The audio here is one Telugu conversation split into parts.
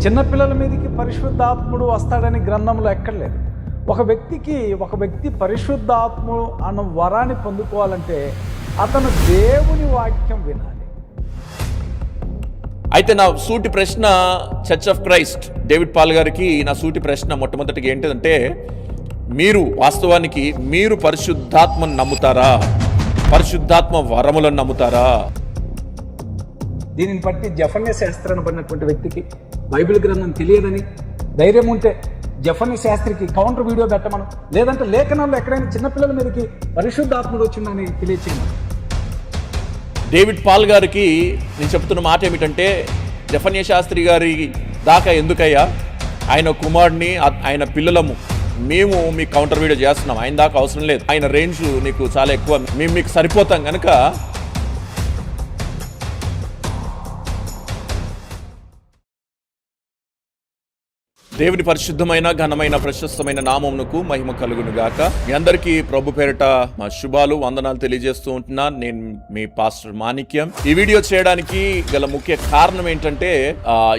చిన్నపిల్లల మీదకి పరిశుద్ధాత్ముడు వస్తాడని గ్రంథంలో ఎక్కడ లేదు. ఒక వ్యక్తి పరిశుద్ధాత్ముడు అన్న వరాన్ని పొందుకోవాలంటే అతను దేవుని వాక్యం వినాలి. అయితే నా సూటి ప్రశ్న Church of Christ David Paul గారికి నా సూటి ప్రశ్న మొట్టమొదటిగా ఏంటిదంటే, మీరు పరిశుద్ధాత్మను నమ్ముతారా? పరిశుద్ధాత్మ వరములను నమ్ముతారా? దీనిని బట్టి జఫన్య శాస్త్రాన్ని పడినటువంటి వ్యక్తికి బైబిల్ గ్రంథం తెలియదని ధైర్యం ఉంటే జఫన్య శాస్త్రికి కౌంటర్ వీడియో పెట్టమను, లేదంటే లేఖనాల్లో ఎక్కడైనా చిన్నపిల్లల మీదకి పరిశుద్ధాత్ముడు వచ్చిందని తెలియచేయమను. డేవిడ్ పాల్ గారికి నేను చెప్తున్న మాట ఏమిటంటే, జఫన్య శాస్త్రి గారి దాకా ఎందుకయ్యా, ఆయన కుమారుడిని ఆయన పిల్లలము మేము మీకు కౌంటర్ వీడియో చేస్తున్నాం, ఆయన దాకా అవసరం లేదు, ఆయన రేంజ్ నీకు చాలా ఎక్కువ, మేము మీకు సరిపోతాం కనుక దేవుని పరిశుద్ధమైన ఘనమైన ప్రశస్తమైన నామమునకు మహిమ కలుగును గాక. మీ అందరికీ ప్రభు పేరిట మా శుభాలు వందనాలు తెలియజేస్తూ ఉంటున్నాను. నేను మీ పాస్టర్ మాణిక్యం. ఈ వీడియో చేయడానికి గల ముఖ్య కారణం ఏంటంటే,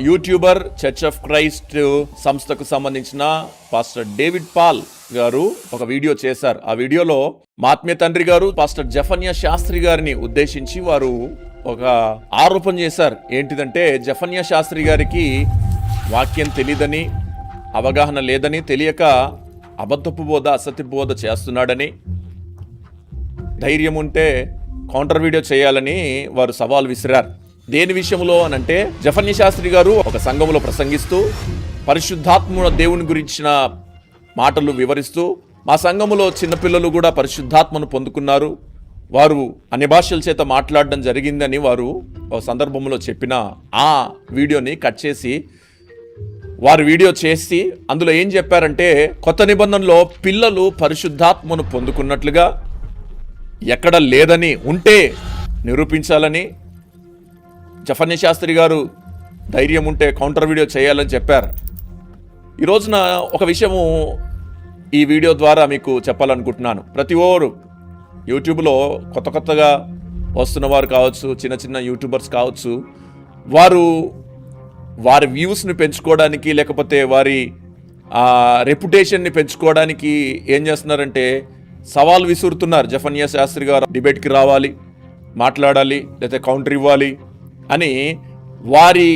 యూట్యూబర్ చర్చ్ ఆఫ్ క్రైస్ట్ సంస్థకు సంబంధించిన పాస్టర్ డేవిడ్ పాల్ గారు ఒక వీడియో చేశారు. ఆ వీడియోలో మా ఆత్మీయ తండ్రి గారు పాస్టర్ జఫన్య శాస్త్రి గారిని ఉద్దేశించి వారు ఒక ఆరోపణ చేశారు. ఏంటిదంటే, జఫన్య శాస్త్రి గారికి వాక్యం తెలియదని, అవగాహన లేదని, తెలియక అబద్ధపు బోధ అసత్య బోధ చేస్తున్నాడని, ధైర్యం ఉంటే కౌంటర్ వీడియో చేయాలని వారు సవాల్ విసిరారు. దేని విషయంలో అనంటే, జఫన్య శాస్త్రి గారు ఒక సంఘంలో ప్రసంగిస్తూ పరిశుద్ధాత్మ దేవుని గురించిన మాటలు వివరిస్తూ, మా సంఘములో చిన్నపిల్లలు కూడా పరిశుద్ధాత్మను పొందుకున్నారు, వారు అన్ని భాషల చేత మాట్లాడడం జరిగిందని వారు ఒక సందర్భంలో చెప్పిన ఆ వీడియోని కట్ చేసి వారు వీడియో చేసి అందులో ఏం చెప్పారంటే, కొత్త నిబంధనలో పిల్లలు పరిశుద్ధాత్మను పొందుకున్నట్లుగా ఎక్కడ లేదని, ఉంటే నిరూపించాలని జఫన్య శాస్త్రి గారు ధైర్యం ఉంటే కౌంటర్ వీడియో చేయాలని చెప్పారు. ఈ రోజున ఒక విషయము ఈ వీడియో ద్వారా మీకు చెప్పాలనుకుంటున్నాను. ప్రతి ఒక్కరు యూట్యూబ్లో కొత్తగా వస్తున్న వారు కావచ్చు, చిన్న చిన్న యూట్యూబర్స్ కావచ్చు, వారి వ్యూస్ని పెంచుకోవడానికి, లేకపోతే వారి రెప్యుటేషన్ని పెంచుకోవడానికి ఏం చేస్తున్నారంటే సవాల్ విసురుతున్నారు. జఫన్య శాస్త్రి గారు డిబేట్కి రావాలి, మాట్లాడాలి, లేకపోతే కౌంటర్ ఇవ్వాలి అని వారి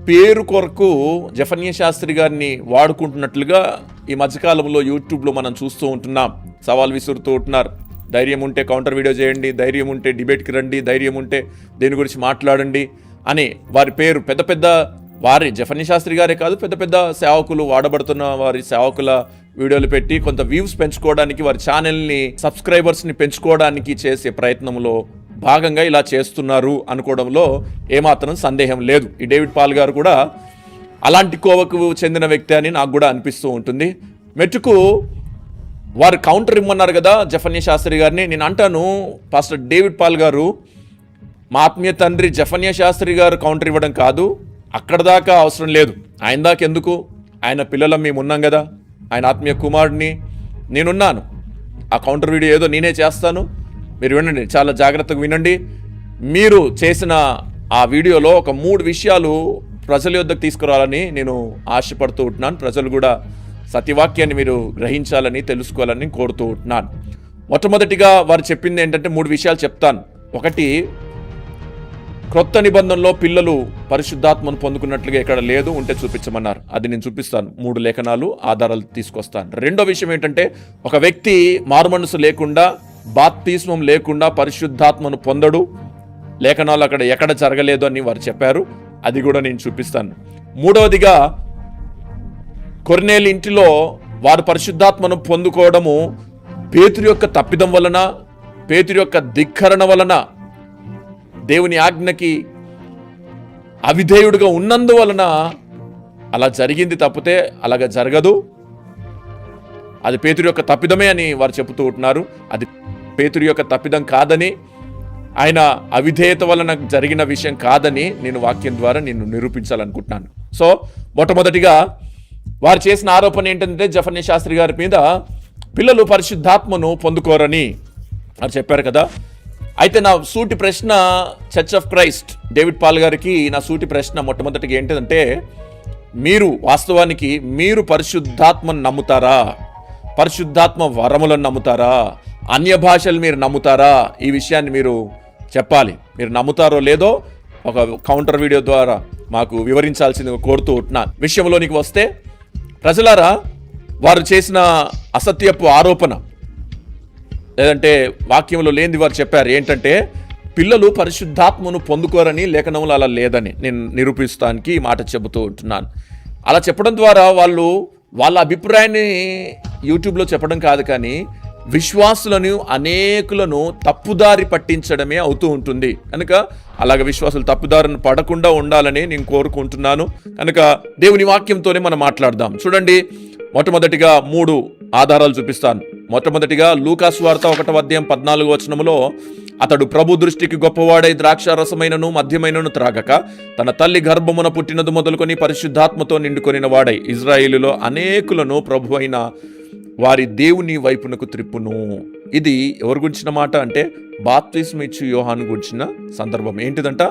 పేరు కొరకు జఫన్య శాస్త్రి గారిని వాడుకుంటున్నట్లుగా ఈ మధ్యకాలంలో యూట్యూబ్లో మనం చూస్తూ ఉంటున్నాం. సవాల్ విసురుతూ ఉంటున్నారు. ధైర్యం ఉంటే కౌంటర్ వీడియో చేయండి, ధైర్యం ఉంటే డిబేట్కి రండి, ధైర్యం ఉంటే దేని గురించి మాట్లాడండి అని వారి పేరు పెద్ద వారి జఫన్య శాస్త్రి గారే కాదు, పెద్ద సేవకులు, వాడబడుతున్న వారి సేవకుల వీడియోలు పెట్టి కొంత వ్యూస్ పెంచుకోవడానికి, వారి ఛానల్ని సబ్స్క్రైబర్స్ని పెంచుకోవడానికి చేసే ప్రయత్నంలో భాగంగా ఇలా చేస్తున్నారు అనుకోవడంలో ఏమాత్రం సందేహం లేదు. ఈ డేవిడ్ పాల్ గారు కూడా అలాంటి కోవకు చెందిన వ్యక్తి అని నాకు కూడా అనిపిస్తూ ఉంటుంది. మెట్టుకు వారు కౌంటర్ ఇమ్మన్నారు కదా జఫన్య శాస్త్రి గారిని. నేను అంటాను, పాస్టర్ డేవిడ్ పాల్ గారు, మా ఆత్మీయ తండ్రి జఫన్య శాస్త్రి గారు కౌంటర్ ఇవ్వడం కాదు, అక్కడ దాకా అవసరం లేదు, ఆయన దాకా ఎందుకు, ఆయన పిల్లలం మేము ఉన్నాం కదా, ఆయన ఆత్మీయ కుమారుడిని నేనున్నాను, ఆ కౌంటర్ వీడియో ఏదో నేనే చేస్తాను, మీరు వినండి, చాలా జాగ్రత్తగా వినండి. మీరు చేసిన ఆ వీడియోలో ఒక 3 విషయాలు ప్రజల యొద్దకు తీసుకురావాలని నేను ఆశపడుతూ ఉంటున్నాను. ప్రజలు కూడా సత్యవాక్యాన్ని మీరు గ్రహించాలని, తెలుసుకోవాలని కోరుతూ ఉంటున్నాను. మొట్టమొదటిగా వారు చెప్పింది ఏంటంటే 3 విషయాలు చెప్తాను. ఒకటి, క్రొత్త నిబంధనలో పిల్లలు పరిశుద్ధాత్మను పొందుకున్నట్లుగా ఎక్కడ లేదు, ఉంటే చూపించమన్నారు. అది నేను చూపిస్తాను, 3 లేఖనాలు ఆధారాలు తీసుకొస్తాను. రెండో విషయం ఏంటంటే, ఒక వ్యక్తి మారుమనసు లేకుండా, బాప్తిస్మం లేకుండా పరిశుద్ధాత్మను పొందడు, లేఖనాలు అక్కడ ఎక్కడ జరగలేదు అని వారు చెప్పారు. అది కూడా నేను చూపిస్తాను. మూడవదిగా, కొర్నేలి ఇంటిలో వారు పరిశుద్ధాత్మను పొందుకోవడము పేతురు యొక్క తప్పిదం వలన, పేతురు యొక్క ధిక్కరణ వలన, దేవుని ఆజ్ఞకి అవిధేయుడిగా ఉన్నందువలన అలా జరిగింది, తప్పితే అలాగ జరగదు, అది పేతురు యొక్క తప్పిదమే అని వారు చెబుతూ ఉంటున్నారు. అది పేతురు యొక్క తప్పిదం కాదని, ఆయన అవిధేయత వలన జరిగిన విషయం కాదని నేను వాక్యం ద్వారా నేను నిరూపించాలనుకుంటున్నాను. సో మొట్టమొదటిగా వారు చేసిన ఆరోపణ ఏంటంటే, జఫన్య శాస్త్రి గారి మీద పిల్లలు పరిశుద్ధాత్మను పొందుకోరని వారు చెప్పారు కదా. అయితే నా సూటి ప్రశ్న Church of Christ David Paul గారికి నా సూటి ప్రశ్న మొట్టమొదటిగా ఏంటంటే, మీరు వాస్తవానికి మీరు పరిశుద్ధాత్మను నమ్ముతారా? పరిశుద్ధాత్మ వరములను నమ్ముతారా? అన్య భాషలు మీరు నమ్ముతారా? ఈ విషయాన్ని మీరు చెప్పాలి. మీరు నమ్ముతారో లేదో ఒక కౌంటర్ వీడియో ద్వారా మాకు వివరించాల్సిందిగా కోరుతూ ఉంటున్నాను. విషయంలోనికి వస్తే, ప్రజలారా, వారు చేసిన అసత్యపు ఆరోపణ లేదంటే వాక్యంలో లేనిది వారు చెప్పారు. ఏంటంటే పిల్లలు పరిశుద్ధాత్మను పొందుకోరని లేఖనంలో అలా లేదని నేను నిరూపిస్తానికి ఈ మాట చెబుతూ ఉంటున్నాను. అలా చెప్పడం ద్వారా వాళ్ళు వాళ్ళ అభిప్రాయాన్ని యూట్యూబ్లో చెప్పడం కాదు, కానీ విశ్వాసులను అనేకులను తప్పుదారి పట్టించడమే అవుతూ ఉంటుంది. కనుక అలాగ విశ్వాసులు తప్పుదారిని పడకుండా ఉండాలని నేను కోరుకుంటున్నాను. కనుక దేవుని వాక్యంతోనే మనం మాట్లాడదాం. చూడండి, మొట్టమొదటిగా 3 ఆధారాలు చూపిస్తాను. మొట్టమొదటిగా లూకా సువార్త 1:14 అతడు ప్రభు దృష్టికి గొప్పవాడై ద్రాక్షారసమైనను మద్యమైనను త్రాగక తన తల్లి గర్భమున పుట్టినది మొదలుకొని పరిశుద్ధాత్మతో నిండుకొనిన వాడై ఇజ్రాయేలులో అనేకులను ప్రభు అయిన వారి దేవుని వైపునకు త్రిప్పును. ఇది ఎవరి గురించిన మాట అంటే బాప్తిస్మ ఇచ్చు యోహాను గురించిన సందర్భం. ఏంటిదంట?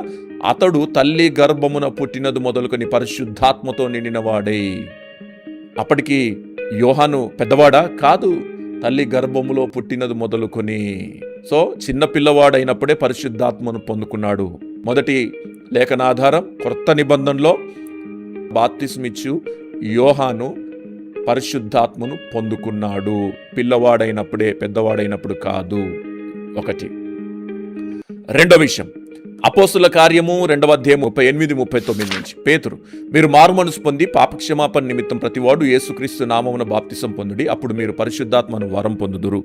అతడు తల్లి గర్భమున పుట్టినది మొదలుకొని పరిశుద్ధాత్మతో నిండిన వాడై. అప్పటికి యోహాను పెద్దవాడా? కాదు, తల్లి గర్భములో పుట్టినది మొదలుకొని. సో చిన్న పిల్లవాడైనప్పుడే పరిశుద్ధాత్మను పొందుకున్నాడు. మొదటి లేఖనాధారం క్రొత్త నిబంధనలో బాప్తిస్మిచ్చు యోహాను పరిశుద్ధాత్మను పొందుకున్నాడు. పిల్లవాడైనప్పుడే, పెద్దవాడైనప్పుడు కాదు. ఒకటి. రెండో విషయం, అపోస్తుల కార్యము 2:38-39 నుంచి పేతురు, మీరు మారుమనసు పొంది పాపక్షమాపణ నిమిత్తం ప్రతివాడు యేసుక్రీస్తు నామమున బాప్తిసం పొందుడి, అప్పుడు మీరు పరిశుద్ధాత్మను వరం పొందుదురు.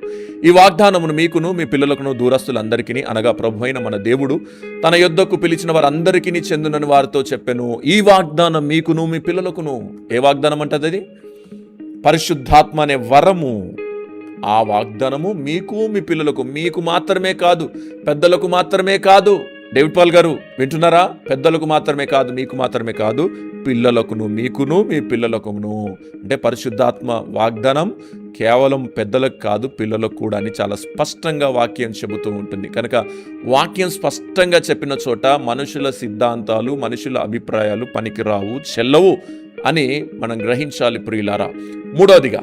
ఈ వాగ్దానమును మీకును మీ పిల్లలకును దూరస్తులందరికీ, అనగా ప్రభువైన మన దేవుడు తన యొద్దకు పిలిచిన వారందరికీ చెందునని వారితో చెప్పెను. ఈ వాగ్దానం మీకును మీ పిల్లలకును. ఏ వాగ్దానం అంటది? అది పరిశుద్ధాత్మ అనే వరము. ఆ వాగ్దానము మీకు మీ పిల్లలకు, మీకు మాత్రమే కాదు, పెద్దలకు మాత్రమే కాదు. డేవిడ్ పాల్ గారు వింటున్నారా? పెద్దలకు మాత్రమే కాదు, మీకు మాత్రమే కాదు, పిల్లలకును, మీకును మీ పిల్లలకును. అంటే పరిశుద్ధాత్మ వాగ్దానం కేవలం పెద్దలకు కాదు, పిల్లలకు కూడా అని చాలా స్పష్టంగా వాక్యం చెబుతూ ఉంటుంది. కనుక వాక్యం స్పష్టంగా చెప్పిన చోట మనుషుల సిద్ధాంతాలు, మనుషుల అభిప్రాయాలు పనికిరావు, చెల్లవు అని మనం గ్రహించాలి ప్రియులారా. మూడవదిగా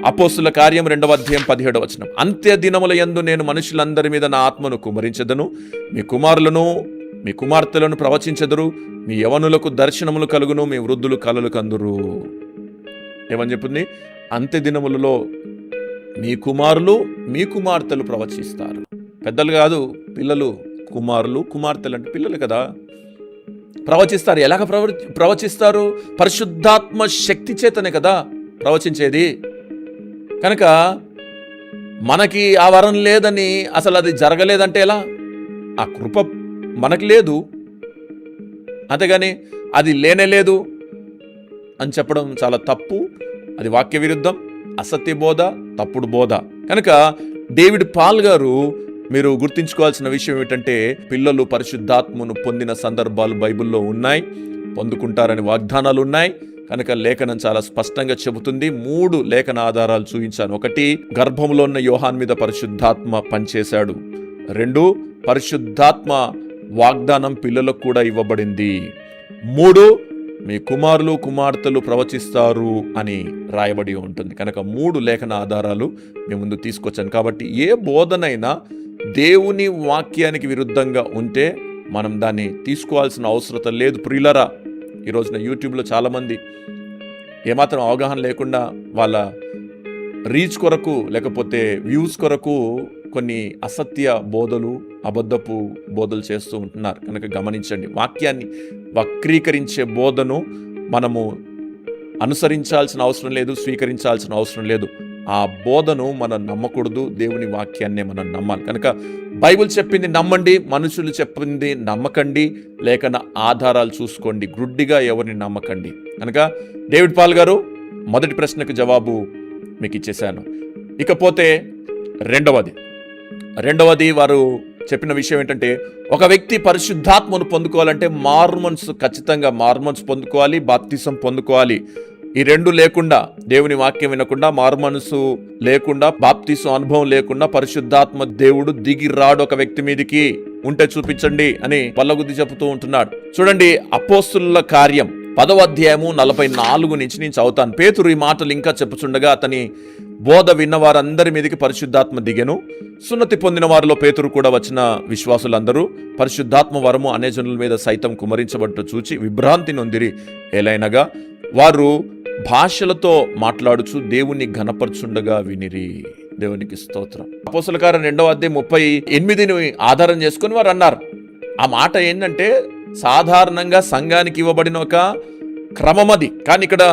అపోస్తుల కార్యం 2:17 అంత్య దినముల యందు నేను మనుషులందరి మీద నా ఆత్మను కుమ్మరించెదను, మీ కుమారులను మీ కుమార్తెలను ప్రవచించెదరు, మీ యవనులకు దర్శనములు కలుగును, మీ వృద్ధులు కలలు కందురు. ఏమని చెప్పింది? అంత్య దినములలో మీ కుమారులు మీ కుమార్తెలు ప్రవచిస్తారు. పెద్దలు కాదు, పిల్లలు. కుమారులు కుమార్తెలు అంటే పిల్లలు కదా, ప్రవచిస్తారు. ఎలాగ ప్రవచిస్తారు? పరిశుద్ధాత్మ శక్తి చేతనే కదా ప్రవచించేది. కనుక మనకి ఆ వరం లేదని, అసలు అది జరగలేదంటే ఎలా? ఆ కృప మనకి లేదు, అంతేగాని అది లేనేలేదు అని చెప్పడం చాలా తప్పు. అది వాక్య విరుద్ధం, అసత్య బోధ, తప్పుడు బోధ. కనుక డేవిడ్ పాల్ గారు, మీరు గుర్తుంచుకోవాల్సిన విషయం ఏమిటంటే, పిల్లలు పరిశుద్ధాత్మను పొందిన సందర్భాలు బైబిల్లో ఉన్నాయి, పొందుకుంటారని వాగ్దానాలు ఉన్నాయి. కనుక లేఖనం చాలా స్పష్టంగా చెబుతుంది. 3 లేఖన ఆధారాలు చూపించాను. 1, గర్భంలో ఉన్న యోహాన్ మీద పరిశుద్ధాత్మ పనిచేశాడు. 2, పరిశుద్ధాత్మ వాగ్దానం పిల్లలకు కూడా ఇవ్వబడింది. 3, మీ కుమారులు కుమార్తెలు ప్రవచిస్తారు అని రాయబడి ఉంటుంది. కనుక 3 లేఖన ఆధారాలు మీ ముందు తీసుకొచ్చాను. కాబట్టి ఏ బోధనైనా దేవుని వాక్యానికి విరుద్ధంగా ఉంటే మనం దాన్ని తీసుకోవాల్సిన అవసరం లేదు ప్రియులరా. ఈ రోజున యూట్యూబ్లో చాలామంది ఏమాత్రం అవగాహన లేకుండా వాళ్ళ రీచ్ కొరకు లేకపోతే వ్యూస్ కొరకు కొన్ని అసత్య బోధలు, అబద్ధపు బోధలు చేస్తూ ఉంటున్నారు. కనుక గమనించండి, వాక్యాన్ని వక్రీకరించే బోధను మనము అనుసరించాల్సిన అవసరం లేదు, స్వీకరించాల్సిన అవసరం లేదు. ఆ బోధను మనం నమ్మకూడదు, దేవుని వాక్యాన్నే మనం నమ్మాలి. కనుక బైబిల్ చెప్పింది నమ్మండి, మనుషులు చెప్పింది నమ్మకండి, లేఖన ఆధారాలు చూసుకోండి, గుడ్డిగా ఎవరిని నమ్మకండి. కనుక డేవిడ్ పాల్ గారు మొదటి ప్రశ్నకు జవాబు మీకు ఇచ్చేశాను. ఇకపోతే రెండవది వారు చెప్పిన విషయం ఏంటంటే, ఒక వ్యక్తి పరిశుద్ధాత్మను పొందుకోవాలంటే ఖచ్చితంగా మారుమనసు పొందుకోవాలి, బాప్తిసం పొందుకోవాలి. ఈ 2 లేకుండా, దేవుని వాక్యం వినకుండా, మారుమనసు లేకుండా, బాప్తిసం అనుభవం లేకుండా పరిశుద్ధాత్మ దేవుడు దిగి రాడు ఒక వ్యక్తి మీదికి. ఉంటే చూపించండి అని పల్లగుద్ది చెబుతూ ఉంటున్నాడు. చూడండి, అపోస్తుల కార్యం 10వ అధ్యాయము 44 నుంచి నేను చదువుతాను. పేతురు ఈ మాటలు ఇంకా చెప్పుచుండగా అతని బోధ విన్న వారందరి మీదకి పరిశుద్ధాత్మ దిగెను. సున్నతి పొందిన వారిలో పేతురు కూడా వచ్చిన విశ్వాసులందరూ పరిశుద్ధాత్మ వరము అనేజనుల మీద సైతం కుమరించబట్టు చూచి విభ్రాంతి నొందిరి. ఏలైనగా వారు భాషలతో మాట్లాడుచు దేవుణ్ణి ఘనపరచుండగా వినిరి. దేవునికి స్తోత్రం. అపోస్తలుల కార్యం 2వ అధ్యాయం 38ని ఆధారం చేసుకొని వారు అన్నారు. ఆ మాట ఏంటంటే సాధారణంగా సంఘానికి ఇవ్వబడిన ఒక క్రమం అది. కానీ ఇక్కడ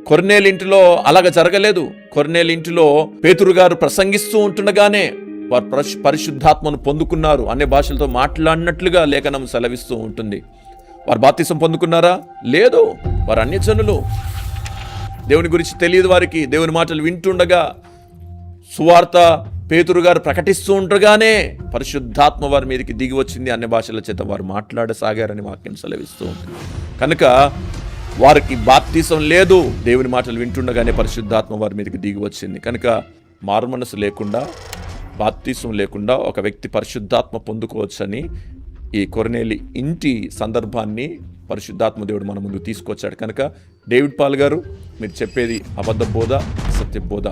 కొర్నేలు ఇంటిలో అలాగ జరగలేదు. కొర్నేలు ఇంటిలో పేతురు గారు ప్రసంగిస్తూ ఉంటుండగానే వారు పరిశుద్ధాత్మను పొందుకున్నారు. అనే భాషలతో మాట్లాడినట్లుగా లేఖనం సెలవిస్తూ ఉంటుంది. వారు బాప్తిసం పొందుకున్నారా? లేదు. వారు అన్యజనులు. దేవుని గురించి తెలియదు వారికి. దేవుని మాటలు వింటుండగా సువార్త పేతురు గారు ప్రకటిస్తూ ఉండగానే పరిశుద్ధాత్మ వారి మీదకి దిగి వచ్చింది. అన్ని భాషల చేత వారు మాట్లాడసాగారని వాక్యం సెలవిస్తూ ఉంటుంది. కనుక వారికి బాప్తిసం లేదు. దేవుని మాటలు వింటుండగానే పరిశుద్ధాత్మ వారి మీదకి దిగి వచ్చింది. కనుక మారుమనసు లేకుండా, బాప్తిసం లేకుండా ఒక వ్యక్తి పరిశుద్ధాత్మ పొందుకోవచ్చని ఈ కొర్నేలి ఇంటి సందర్భాన్ని పరిశుద్ధాత్మ దేవుడు మన ముందు తీసుకొచ్చాడు. కనుక డేవిడ్ పాల్ గారు, మీరు చెప్పేది అబద్ధ బోధ, సత్య బోధ,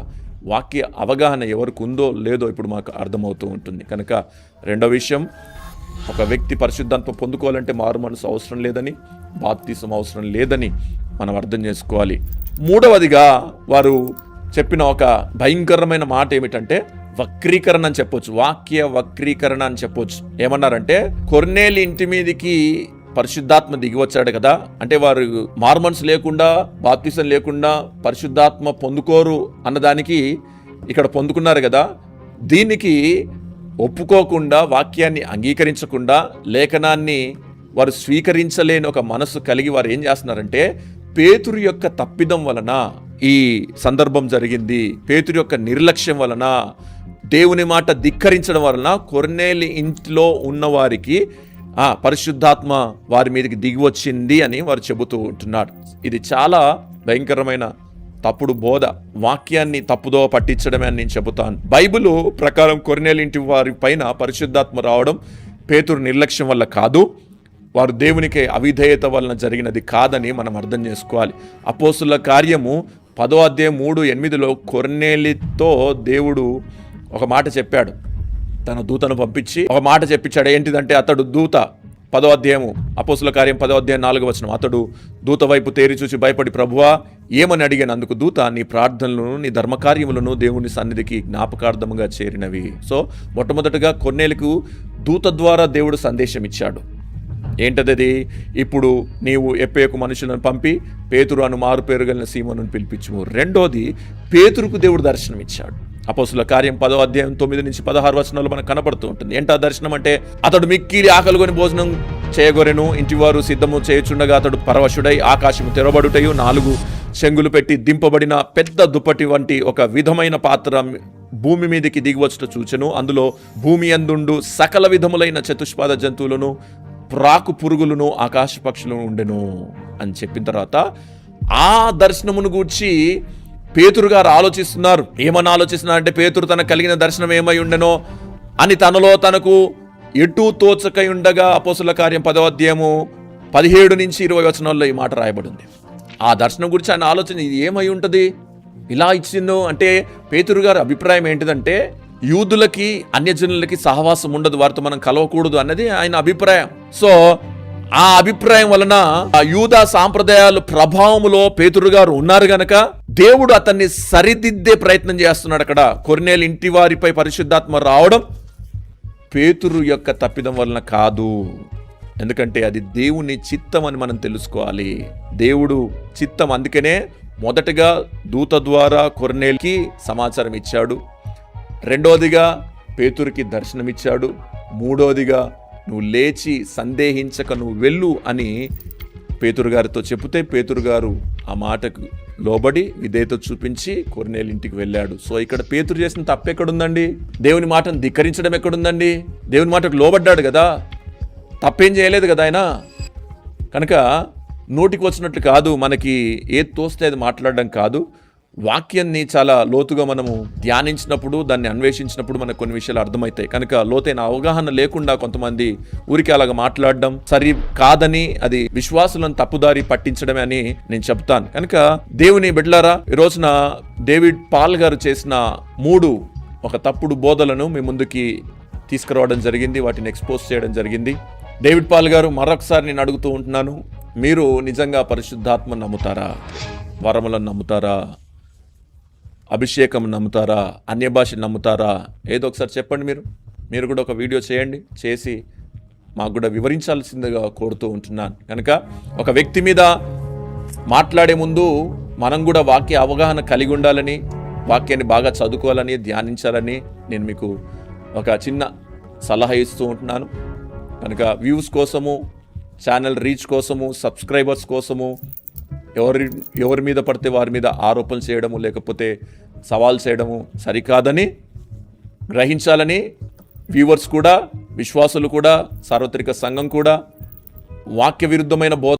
వాక్య అవగాహన ఎవరికి ఉందో లేదో ఇప్పుడు మాకు అర్థమవుతూ ఉంటుంది. కనుక రెండో విషయం, ఒక వ్యక్తి పరిశుద్ధాత్మ పొందుకోవాలంటే మారు మనసు అవసరం లేదని, బాప్తిసం అవసరం లేదని మనం అర్థం చేసుకోవాలి. మూడవదిగా వారు చెప్పిన ఒక భయంకరమైన మాట ఏమిటంటే వక్రీకరణ అని చెప్పొచ్చు. వాక్య వక్రీకరణ అని చెప్పొచ్చు. ఏమన్నారంటే కొర్నేలి ఇంటి మీదికి పరిశుద్ధాత్మ దిగి వచ్చాడు కదా, అంటే వారు మార్మన్స్ లేకుండా, బాప్తిసం లేకుండా పరిశుద్ధాత్మ పొందుకోరు అన్నదానికి ఇక్కడ పొందుకున్నారు కదా, దీనికి ఒప్పుకోకుండా, వాక్యాన్ని అంగీకరించకుండా, లేఖనాన్ని వారు స్వీకరించలేని ఒక మనసు కలిగి వారు ఏం చేస్తున్నారంటే పేతురు యొక్క తప్పిదం వలన ఈ సందర్భం జరిగింది. పేతురు యొక్క నిర్లక్ష్యం వలన, దేవుని మాట ధిక్కరించడం వలన కొర్నేలి ఇంట్లో ఉన్నవారికి పరిశుద్ధాత్మ వారి మీదకి దిగి వచ్చింది అని వారు చెబుతూ ఉంటున్నారు. ఇది చాలా భయంకరమైన తప్పుడు బోధ. వాక్యాన్ని తప్పుదో పట్టించడమే అని నేను చెబుతాను. బైబిల్ ప్రకారం కొర్నేలి ఇంటి వారి పైన పరిశుద్ధాత్మ రావడం పేతురు నిర్లక్ష్యం వల్ల కాదు, వారు దేవునికి అవిధేయత వలన జరిగినది కాదని మనం అర్థం చేసుకోవాలి. అపోస్తుల కార్యము 10వ అధ్యాయం 3:8 కొర్నేలితో దేవుడు ఒక మాట చెప్పాడు. తన దూతను పంపించి ఒక మాట చెప్పించాడు. ఏంటిదంటే అతడు దూత 10వ అధ్యాయము అపోస్తుల కార్యం 10వ అధ్యాయం 4వ వచనం, అతడు దూత వైపు తేరి చూసి భయపడి, ప్రభువా ఏమని అడిగాను. అందుకు దూత, నీ ప్రార్థనలను నీ ధర్మకార్యములను దేవుని సన్నిధికి జ్ఞాపకార్థముగా చేరినవి. సో మొట్టమొదటిగా కొర్నేలికు దూత ద్వారా దేవుడు సందేశం ఇచ్చాడు. ఏంటది? ఇప్పుడు నీవు ఎప్పేకు మనుషులను పంపి పేతురు అను మారు పేరు కలిగిన సీమోనును పిలిపించుము. రెండోది, పేతురుకు దేవుడు దర్శనం ఇచ్చాడు. అపోస్తుల కార్యం 10వ అధ్యాయం 9-16 వచనాలు మనకు కనబడుతూ ఉంటుంది. ఏంటా దర్శనం అంటే, అతడు మిక్కిలి ఆకలిగొని భోజనం చేయగొరెను, ఇంటివారు సిద్ధము చేయుచుండగా అతడు పరవశుడై ఆకాశము తెరబడుటయు 4 చెంగులు పెట్టి దింపబడిన పెద్ద దుప్పటి వంటి ఒక విధమైన పాత్ర భూమి మీదకి దిగివచ్చుట చూచెను. అందులో భూమి యందుండు సకల విధములైన చతుష్పాద జంతువులను, ప్రాకు పురుగులను, ఆకాశ పక్షులను ఉండెను అని చెప్పిన తర్వాత ఆ దర్శనమును గూర్చి పేతురు గారు ఆలోచిస్తున్నారు. ఏమని ఆలోచిస్తున్నారంటే, పేతురు తనకు కలిగిన దర్శనం ఏమై ఉండెనో అని తనలో తనకు ఎటూ తోచకై ఉండగా అపోస్తుల కార్యం 10వ అధ్యాయము 17-20 వచనాల్లో ఈ మాట రాయబడింది. ఆ దర్శనం గురించి ఆయన ఆలోచన, ఇది ఏమై ఉంటుంది ఇలా ఇచ్చిందో అంటే, పేతురు గారి అభిప్రాయం ఏంటిదంటే యూదులకి అన్యజనులకి సహవాసం ఉండదు, వారితో మనం కలవకూడదు అన్నది ఆయన అభిప్రాయం. సో ఆ అభిప్రాయం వలన ఆ యూదా సాంప్రదాయాలు ప్రభావములో పేతురు గారు ఉన్నారు గనక దేవుడు అతన్ని సరిదిద్దే ప్రయత్నం చేస్తున్నాడు. అక్కడ కొర్నేలి ఇంటి వారిపై పరిశుద్ధాత్మ రావడం పేతురు యొక్క తప్పిదం వలన కాదు, ఎందుకంటే అది దేవుని చిత్తం అని మనం తెలుసుకోవాలి. దేవుడు చిత్తం. అందుకనే మొదటగా దూత ద్వారా కొర్నేలికి సమాచారం ఇచ్చాడు, రెండోదిగా పేతురుకి దర్శనమిచ్చాడు, మూడోదిగా నువ్వు లేచి సందేహించక నువ్వు వెళ్ళు అని పేతురు గారితో చెబితే పేతురు గారు ఆ మాటకు లోబడి విధేయత చూపించి కొర్నేలి ఇంటికి వెళ్ళాడు. సో ఇక్కడ పేతురు చేసిన తప్పు ఎక్కడుందండి? దేవుని మాటను ధిక్కరించడం ఎక్కడుందండి? దేవుని మాటకు లోబడ్డాడు కదా, తప్పేం చేయలేదు కదా ఆయన. కనుక నోటికి వచ్చినట్లు కాదు, మనకి ఏది తోస్తే అది మాట్లాడడం కాదు, వాక్యాన్ని చాలా లోతుగా మనము ధ్యానించినప్పుడు, దాన్ని అన్వేషించినప్పుడు మనకు కొన్ని విషయాలు అర్థమవుతాయి. కనుక లోతైన అవగాహన లేకుండా కొంతమంది ఊరికి అలాగ మాట్లాడడం సరి కాదని, అది విశ్వాసులను తప్పుదారి పట్టించడమే అని నేను చెప్తాను. కనుక దేవుని బిడ్డలారా, ఈ రోజున డేవిడ్ పాల్ గారు చేసిన 3 ఒక తప్పుడు బోధలను మీ ముందుకి తీసుకురావడం జరిగింది, వాటిని ఎక్స్పోజ్ చేయడం జరిగింది. డేవిడ్ పాల్ గారు, మరొకసారి నేను అడుగుతూ ఉంటున్నాను, మీరు నిజంగా పరిశుద్ధాత్మను నమ్ముతారా? వరములను నమ్ముతారా? అభిషేకం నమ్ముతారా? అన్య భాషను నమ్ముతారా? ఏదో ఒకసారి చెప్పండి. మీరు కూడా ఒక వీడియో చేయండి, చేసి మాకు కూడా వివరించాల్సిందిగా కోరుతూ ఉంటున్నాను. కనుక ఒక వ్యక్తి మీద మాట్లాడే ముందు మనం కూడా వాక్య అవగాహన కలిగి ఉండాలని, వాక్యాన్ని బాగా చదువుకోవాలని, ధ్యానించాలని నేను మీకు ఒక చిన్న సలహా ఇస్తూ ఉంటున్నాను. కనుక వ్యూస్ కోసము, ఛానల్ రీచ్ కోసము, సబ్స్క్రైబర్స్ కోసము ఎవరి మీద పడితే వారి మీద ఆరోపణలు చేయడము, లేకపోతే సవాల్ చేయడము సరికాదని గ్రహించాలని వ్యూవర్స్ కూడా, విశ్వాసులు కూడా, సార్వత్రిక సంఘం కూడా వాక్య విరుద్ధమైన బోధ